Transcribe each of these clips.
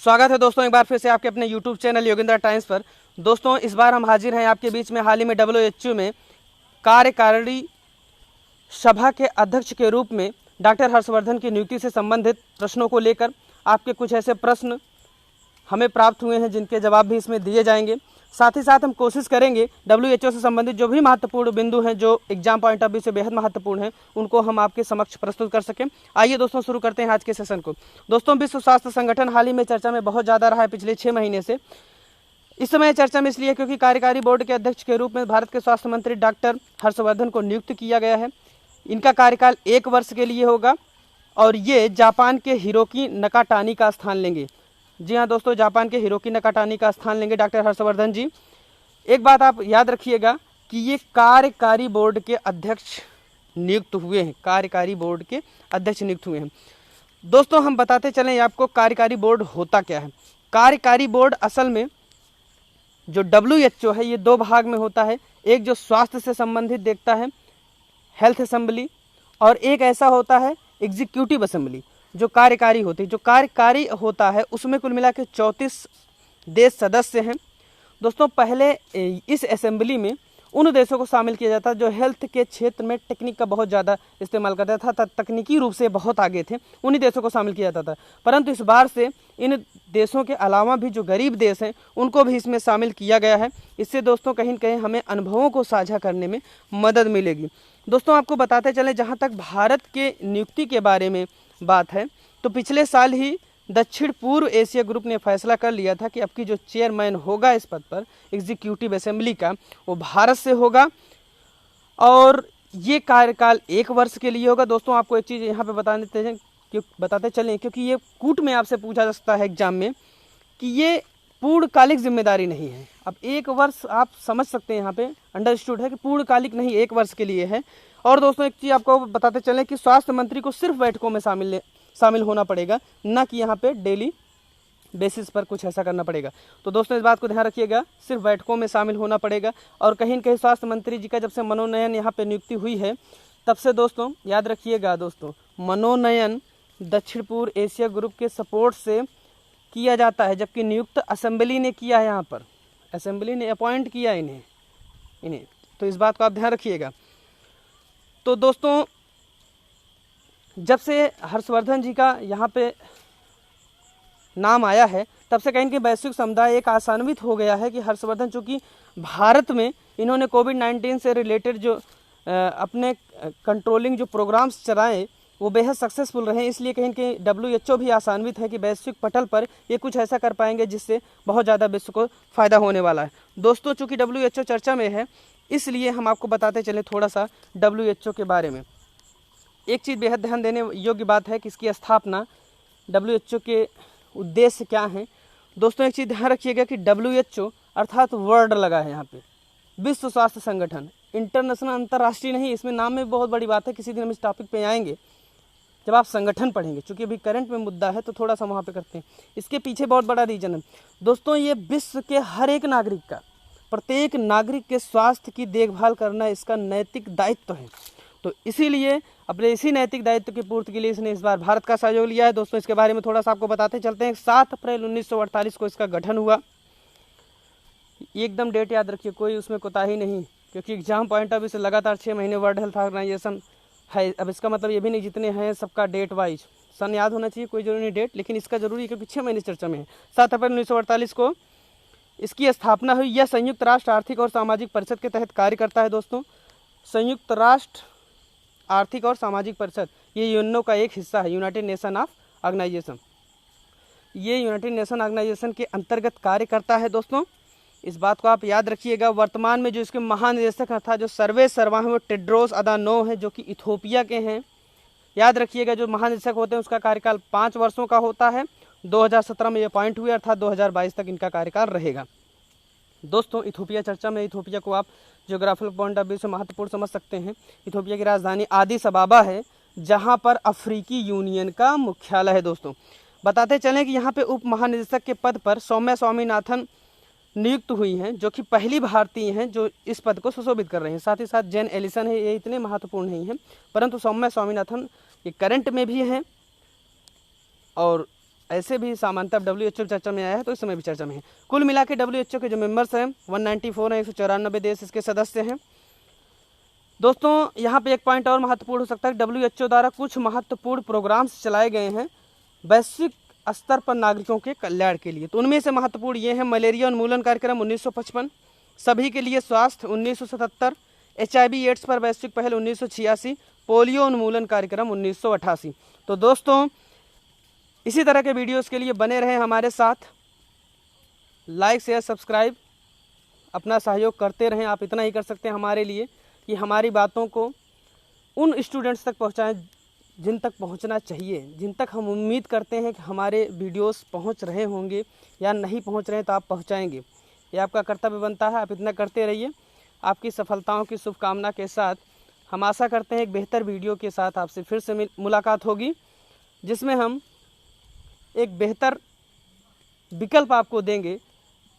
स्वागत है दोस्तों एक बार फिर से आपके अपने YouTube चैनल योगेंद्र टाइम्स पर। दोस्तों इस बार हम हाजिर हैं आपके बीच में हाल ही में WHO में कार्यकारिणी सभा के अध्यक्ष के रूप में डॉक्टर हर्षवर्धन की नियुक्ति से संबंधित प्रश्नों को लेकर। आपके कुछ ऐसे प्रश्न हमें प्राप्त हुए हैं जिनके जवाब भी इसमें दिए जाएंगे। साथ ही साथ हम कोशिश करेंगे WHO से संबंधित जो भी महत्वपूर्ण बिंदु हैं जो एग्जाम पॉइंट ऑफ व्यू से बेहद महत्वपूर्ण हैं उनको हम आपके समक्ष प्रस्तुत कर सकें। आइए दोस्तों शुरू करते हैं आज के सेशन को। दोस्तों विश्व स्वास्थ्य संगठन हाल ही में चर्चा में बहुत ज़्यादा रहा है पिछले 6 महीने से। इस समय चर्चा में इसलिए क्योंकि कार्यकारी बोर्ड के अध्यक्ष के रूप में भारत के स्वास्थ्य मंत्री डॉक्टर हर्षवर्धन को नियुक्त किया गया है। इनका कार्यकाल 1 वर्ष के लिए होगा और ये जापान के हिरोकी नकाटानी का स्थान लेंगे। जी हाँ दोस्तों, जापान के हिरोकी नकाटानी का स्थान लेंगे डॉक्टर हर्षवर्धन जी। एक बात आप याद रखिएगा कि ये कार्यकारी बोर्ड के अध्यक्ष नियुक्त हुए हैं, कार्यकारी बोर्ड के अध्यक्ष नियुक्त हुए हैं। दोस्तों हम बताते चलें आपको कार्यकारी बोर्ड होता क्या है। कार्यकारी बोर्ड असल में जो WHO है ये 2 भाग में होता है। एक जो स्वास्थ्य से संबंधित देखता है, हेल्थ असेंबली, और एक ऐसा होता है एग्जीक्यूटिव असेंबली जो कार्यकारी होती है। जो कार्यकारी होता है उसमें कुल मिला के 34 देश सदस्य हैं। दोस्तों पहले इस असेंबली में उन देशों को शामिल किया जाता जो हेल्थ के क्षेत्र में टेक्निक का बहुत ज़्यादा इस्तेमाल करता था, तकनीकी रूप से बहुत आगे थे, उन्हीं देशों को शामिल किया जाता था। परंतु इस बार से इन देशों के अलावा भी जो गरीब देश हैं उनको भी इसमें शामिल किया गया है। इससे दोस्तों कहीं न कहीं हमें अनुभवों को साझा करने में मदद मिलेगी। दोस्तों आपको बताते चलें, जहाँ तक भारत के नियुक्ति के बारे में बात है तो पिछले साल ही दक्षिण पूर्व एशिया ग्रुप ने फैसला कर लिया था कि अब की जो चेयरमैन होगा इस पद पर एग्जीक्यूटिव असेंबली का वो भारत से होगा और ये कार्यकाल 1 वर्ष के लिए होगा। दोस्तों आपको एक चीज़ यहाँ पे बताते चलें क्योंकि ये कूट में आपसे पूछा जा सकता है एग्जाम में कि ये पूर्णकालिक जिम्मेदारी नहीं है। अब 1 वर्ष आप समझ सकते हैं, यहाँ पे अंडरस्टूड है कि पूर्णकालिक नहीं 1 वर्ष के लिए है। और दोस्तों एक चीज़ आपको बताते चलें कि स्वास्थ्य मंत्री को सिर्फ बैठकों में शामिल होना पड़ेगा, ना कि यहाँ पे डेली बेसिस पर कुछ ऐसा करना पड़ेगा। तो दोस्तों इस बात को ध्यान रखिएगा, सिर्फ बैठकों में शामिल होना पड़ेगा। और कहीं न कहीं स्वास्थ्य मंत्री जी का जब से मनोनयन यहाँ पे नियुक्ति हुई है तब से दोस्तों याद रखिएगा, दोस्तों मनोनयन दक्षिण पूर्व एशिया ग्रुप के सपोर्ट से किया जाता है, जबकि नियुक्त असेंबली ने किया है। यहाँ पर असेंबली ने अपॉइंट किया इन्हें। तो इस बात को आप ध्यान रखिएगा। तो दोस्तों जब से हर्षवर्धन जी का यहाँ पे नाम आया है तब से कहीं कि वैश्विक समुदाय एक आशान्वित हो गया है कि हर्षवर्धन, चूँकि भारत में इन्होंने कोविड-19 से रिलेटेड जो अपने कंट्रोलिंग जो प्रोग्राम्स चलाए वो बेहद सक्सेसफुल रहे, इसलिए कहीं कि WHO भी आशान्वित है कि वैश्विक पटल पर ये कुछ ऐसा कर पाएंगे जिससे बहुत ज़्यादा विश्व को फ़ायदा होने वाला है। दोस्तों चूँकि WHO चर्चा में है इसलिए हम आपको बताते चले थोड़ा सा WHO के बारे में। एक चीज़ बेहद ध्यान देने योग्य बात है कि इसकी स्थापना WHO के उद्देश्य क्या हैं। दोस्तों एक चीज़ ध्यान रखिएगा कि WHO अर्थात वर्ड लगा है यहाँ पे, विश्व स्वास्थ्य संगठन, इंटरनेशनल अंतर्राष्ट्रीय नहीं। इसमें नाम में बहुत बड़ी बात है, किसी दिन हम इस टॉपिक पे आएंगे जब आप संगठन पढ़ेंगे, चूँकि अभी करंट में मुद्दा है तो थोड़ा सा वहाँ पे करते हैं। इसके पीछे बहुत बड़ा रीजन है दोस्तों, ये विश्व के हर एक नागरिक का, प्रत्येक नागरिक के स्वास्थ्य की देखभाल करना इसका नैतिक दायित्व है। तो इसीलिए अपने इसी नैतिक दायित्व की पूर्ति के लिए इसने इस बार भारत का सहयोग लिया है। दोस्तों इसके बारे में थोड़ा सा आपको बताते चलते हैं। 7 अप्रैल 1948 को इसका गठन हुआ। एकदम डेट याद रखिए, कोई उसमें कोताही नहीं, क्योंकि एग्जाम पॉइंट ऑफ व्यू से लगातार 6 महीने वर्ल्ड हेल्थ ऑर्गेनाइजेशन है। अब इसका मतलब ये भी नहीं जितने हैं सबका डेट वाइज सन याद होना चाहिए, कोई जरूरी नहीं डेट, लेकिन इसका जरूरी है क्योंकि 6 महीने चर्चा में है। 7 अप्रैल 1948 को इसकी स्थापना हुई। यह संयुक्त राष्ट्र आर्थिक और सामाजिक परिषद के तहत कार्य करता है। दोस्तों संयुक्त राष्ट्र आर्थिक और सामाजिक परिषद ये यूएनओ का एक हिस्सा है, यूनाइटेड नेशन ऑफ ऑर्गेनाइजेशन। ये यूनाइटेड नेशन ऑर्गेनाइजेशन के अंतर्गत कार्य करता है। दोस्तों इस बात को आप याद रखिएगा। वर्तमान में जो इसके महानिदेशक था जो सर्वे सर्वा है वो टेड्रोस अदानोम है, जो कि इथोपिया के हैं। याद रखिएगा जो महानिदेशक होते हैं उसका कार्यकाल 5 वर्षों का होता है। 2017 में ये अपॉइंट हुए, अर्थात 2022 तक इनका कार्यकाल रहेगा। दोस्तों इथोपिया चर्चा में, इथोपिया को आप ज्योग्राफिकल पॉइंट ऑफ व्यू से महत्वपूर्ण समझ सकते हैं। इथोपिया की राजधानी आदिस अबाबा है, जहां पर अफ्रीकी यूनियन का मुख्यालय है। दोस्तों बताते चलें कि यहाँ पे उप महानिदेशक के पद पर सौम्या स्वामीनाथन नियुक्त हुई हैं, जो कि पहली भारतीय हैं जो इस पद को सुशोभित कर रहे हैं। साथ ही साथ जेन एलिसन है, ये इतने महत्वपूर्ण नहीं हैं, परंतु सौम्या स्वामीनाथन ये करंट में भी हैं और ऐसे भी सामान्यतः WHO चर्चा में आया है, तो इस समय भी चर्चा में है। कुल मिला के WHO के जो मेंबर्स हैं 194 हैं, 194 देश इसके सदस्य हैं। दोस्तों यहाँ पे एक पॉइंट और महत्वपूर्ण हो सकता है, WHO द्वारा कुछ महत्वपूर्ण प्रोग्राम्स चलाए गए हैं वैश्विक स्तर पर नागरिकों के कल्याण के लिए। तो उनमें से महत्वपूर्ण ये हैं: मलेरिया उन्मूलन कार्यक्रम 1955, सभी के लिए स्वास्थ्य 1977, HIV एड्स पर वैश्विक पहल 1986, पोलियो उन्मूलन कार्यक्रम 1988। तो दोस्तों इसी तरह के वीडियोस के लिए बने रहें हमारे साथ, लाइक शेयर सब्सक्राइब अपना सहयोग करते रहें। आप इतना ही कर सकते हैं हमारे लिए कि हमारी बातों को उन स्टूडेंट्स तक पहुंचाएं जिन तक पहुंचना चाहिए, जिन तक हम उम्मीद करते हैं कि हमारे वीडियोस पहुंच रहे होंगे या नहीं पहुंच रहे हैं तो आप पहुंचाएंगे। ये आपका कर्तव्य बनता है, आप इतना करते रहिए। आपकी सफलताओं की शुभकामना के साथ हम आशा करते हैं एक बेहतर वीडियो के साथ आपसे फिर से मुलाकात होगी, जिसमें हम एक बेहतर विकल्प आपको देंगे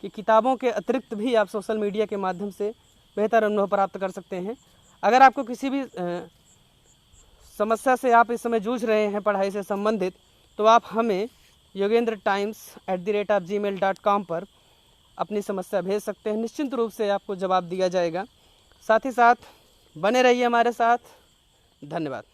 कि किताबों के अतिरिक्त भी आप सोशल मीडिया के माध्यम से बेहतर अनुभव प्राप्त कर सकते हैं। अगर आपको किसी भी समस्या से आप इस समय जूझ रहे हैं पढ़ाई से संबंधित, तो आप हमें yogendretimes@gmail.com पर अपनी समस्या भेज सकते हैं। निश्चित रूप से आपको जवाब दिया जाएगा। साथ ही साथ बने रहिए हमारे साथ। धन्यवाद।